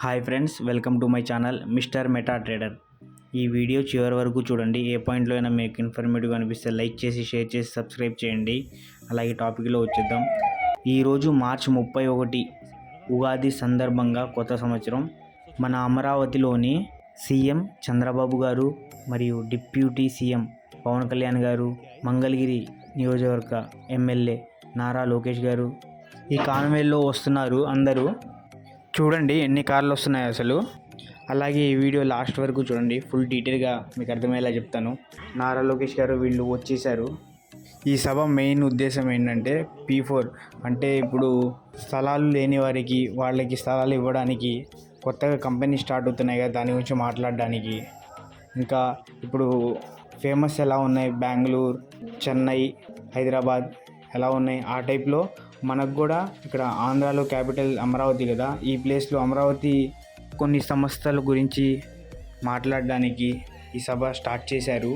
Hi friends, welcome to my channel mister meta trader. ఈ video చివరి వరకు చూడండి. ఏ పాయింట్లో అయినా మీకు ఇన్ఫర్మేటివ్ అనిపిస్తే లైక్ చేసి, షేర్ చేసి, సబ్స్క్రైబ్ చేయండి. అలాగే టాపిక్లో వచ్చేద్దాం. ఈరోజు మార్చి 31 ఉగాది సందర్భంగా కొత్త సంవత్సరం. మన అమరావతిలోని సీఎం చంద్రబాబు గారు మరియు డిప్యూటీ సీఎం పవన్ కళ్యాణ్ గారు, మంగళగిరి నియోజకవర్గ ఎమ్మెల్యే నారా లోకేష్ గారు ఈ కాన్వేల్లో వస్తున్నారు. అందరూ చూడండి ఎన్ని కార్లు వస్తున్నాయి అసలు. అలాగే ఈ వీడియో లాస్ట్ వరకు చూడండి, ఫుల్ డీటెయిల్గా మీకు అర్థమయ్యేలా చెప్తాను. నారా లోకేష్ గారు వీళ్ళు వచ్చేసారు. ఈ సభ మెయిన్ ఉద్దేశం ఏంటంటే P4 అంటే ఇప్పుడు స్థలాలు లేని వారికి వాళ్ళకి స్థలాలు ఇవ్వడానికి, కొత్తగా కంపెనీ స్టార్ట్ అవుతున్నాయి కదా దాని గురించి మాట్లాడడానికి, ఇంకా ఇప్పుడు ఫేమస్ ఎలా ఉన్నాయి బెంగళూరు, చెన్నై, హైదరాబాద్ ఎలా ఉన్నాయి ఆ టైప్లో మనకు కూడా ఇక్కడ ఆంధ్రాలో క్యాపిటల్ అమరావతి కదా, ఈ ప్లేస్లో అమరావతి కొన్ని సంస్థల గురించి మాట్లాడడానికి ఈ సభ స్టార్ట్ చేశారు.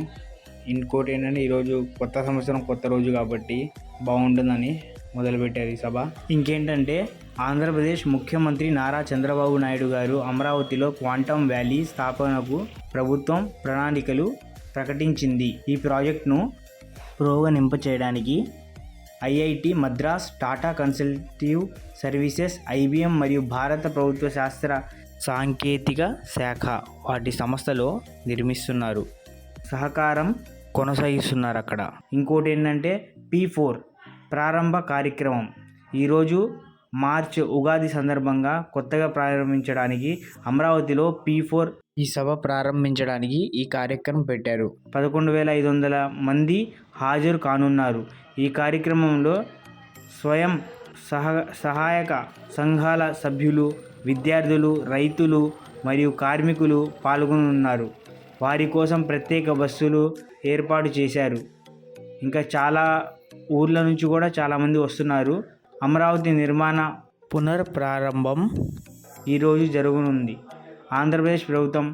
ఇంకోటి ఏంటంటే ఈరోజు కొత్త సంవత్సరం కొత్త రోజు కాబట్టి బాగుంటుందని మొదలుపెట్టారు ఈ సభ. ఇంకేంటంటే ఆంధ్రప్రదేశ్ ముఖ్యమంత్రి నారా చంద్రబాబు నాయుడు గారు అమరావతిలో క్వాంటమ్ వ్యాలీ స్థాపనకు ప్రభుత్వం ప్రణాళికలు ప్రకటించింది. ఈ ప్రాజెక్టును పురోగమింప చేయడానికి IIT Madras, Tata consultancy services, IBM మరియు భారత ప్రభుత్వ శాస్త్ర సాంకేతిక శాఖ వాటి సంస్థలో నిర్మిస్తున్నారు, సహకారం కొనసాగిస్తున్నారు అక్కడ. ఇంకోటి ఏంటంటే P4 ప్రారంభ కార్యక్రమం ఈరోజు మార్చి ఉగాది సందర్భంగా కొత్తగా ప్రారంభించడానికి అమరావతిలో P4 ఈ సభ ప్రారంభించడానికి ఈ కార్యక్రమం పెట్టారు. 11,500 మంది హాజరు కానున్నారు. ఈ కార్యక్రమంలో స్వయం సహాయక సంఘాల సభ్యులు, విద్యార్థులు, రైతులు మరియు కార్మికులు పాల్గొనున్నారు. వారి కోసం ప్రత్యేక బస్సులు ఏర్పాటు చేశారు. ఇంకా చాలా ఊర్ల నుంచి కూడా చాలామంది వస్తున్నారు. అమరావతి నిర్మాణ పునఃప్రారంభం ఈరోజు జరగనుంది. ఆంధ్రప్రదేశ్ ప్రభుత్వం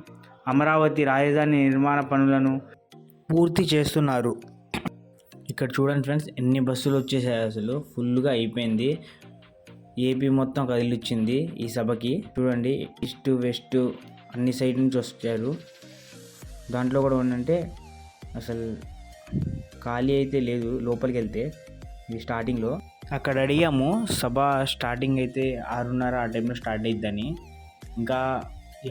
అమరావతి రాజధాని నిర్మాణ పనులను పూర్తి చేస్తున్నారు. ఇక్కడ చూడండి ఫ్రెండ్స్, ఎన్ని బస్సులు వచ్చేసాయి అసలు, ఫుల్గా అయిపోయింది. ఏపీ మొత్తం కదిలిచ్చింది ఈ సభకి. చూడండి ఈస్ట్ వెస్ట్ అన్ని సైడ్ నుంచి వచ్చారు. దాంట్లో కూడా ఏంటంటే అసలు ఖాళీ అయితే లేదు లోపలికి వెళ్తే. ఇది స్టార్టింగ్లో అక్కడ అడిగాము, సభ స్టార్టింగ్ అయితే 6:30 ఆ టైంలో స్టార్ట్ అయిద్దని. ఇంకా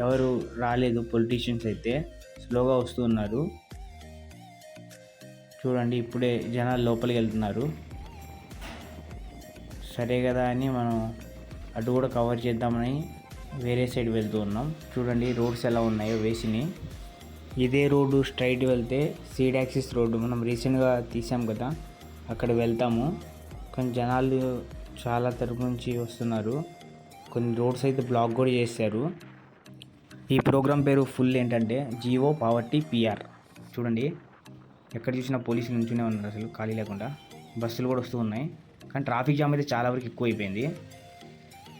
ఎవరు రాలేదు, పొలిటీషియన్స్ అయితే స్లోగా వస్తూ ఉన్నారు. చూడండి ఇప్పుడే జనాలు లోపలికి వెళ్తున్నారు. సరే కదా అని మనం అటు కూడా కవర్ చేద్దామని వేరే సైడ్ వెళ్తూ ఉన్నాం. చూడండి రోడ్స్ ఎలా ఉన్నాయో వేసిని. ఇదే రోడ్డు స్ట్రైట్ వెళ్తే సీడ్ యాక్సిస్ రోడ్డు మనం రీసెంట్గా తీసాం కదా, అక్కడ వెళ్తాము. కానీ జనాలు చాలా తరపు నుంచి వస్తున్నారు. కొన్ని రోడ్స్ అయితే బ్లాక్ కూడా చేశారు. ఈ ప్రోగ్రాం పేరు ఫుల్ ఏంటంటే జీవో పావర్టీ PR. చూడండి ఎక్కడ చూసినా పోలీసులు నుంచునే ఉన్నారు అసలు ఖాళీ లేకుండా. బస్సులు కూడా వస్తూ ఉన్నాయి, కానీ ట్రాఫిక్ జామ్ అయితే చాలా వరకు ఎక్కువ అయిపోయింది.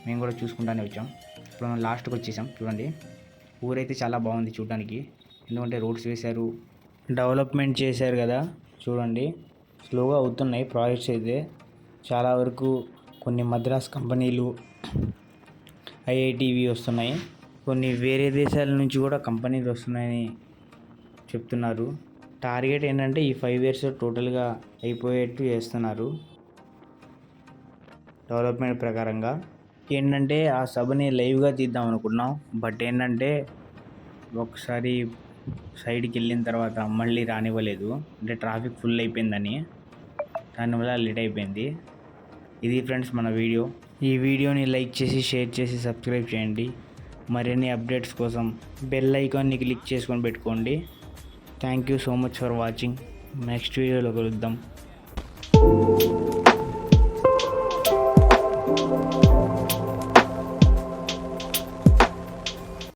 మేము కూడా చూసుకుంటానే వచ్చాం. ఇప్పుడు మనం లాస్ట్కి వచ్చేసాం. చూడండి ఊరైతే చాలా బాగుంది చూడడానికి, ఎందుకంటే రోడ్స్ వేశారు, డెవలప్మెంట్ చేశారు కదా. చూడండి స్లోగా అవుతున్నాయి ప్రాజెక్ట్స్ అయితే చాలా వరకు. కొన్ని మద్రాస్ కంపెనీలు, IITవి వస్తున్నాయి. కొన్ని వేరే దేశాల నుంచి కూడా కంపెనీలు వస్తున్నాయని చెప్తున్నారు. టార్గెట్ ఏంటంటే ఈ 5 years టోటల్గా అయిపోయేట్టు చేస్తున్నారు డెవలప్మెంట్ ప్రకారంగా. ఏంటంటే ఆ సభని లైవ్గా తీద్దాం అనుకున్నాం, బట్ ఏంటంటే ఒకసారి సైడ్కి వెళ్ళిన తర్వాత మళ్ళీ రానివ్వలేదు. అంటే ట్రాఫిక్ ఫుల్ అయిపోయిందని, దానివల్ల లేట్ అయిపోయింది. ఇది ఫ్రెండ్స్ మన వీడియో. ఈ వీడియోని లైక్ చేసి, షేర్ చేసి, సబ్స్క్రైబ్ చేయండి. మరిన్ని అప్డేట్స్ కోసం బెల్ ఐకాన్ని క్లిక్ చేసుకొని పెట్టుకోండి. Thank you so much for watching. Next వీడియోలో కలుద్దాం.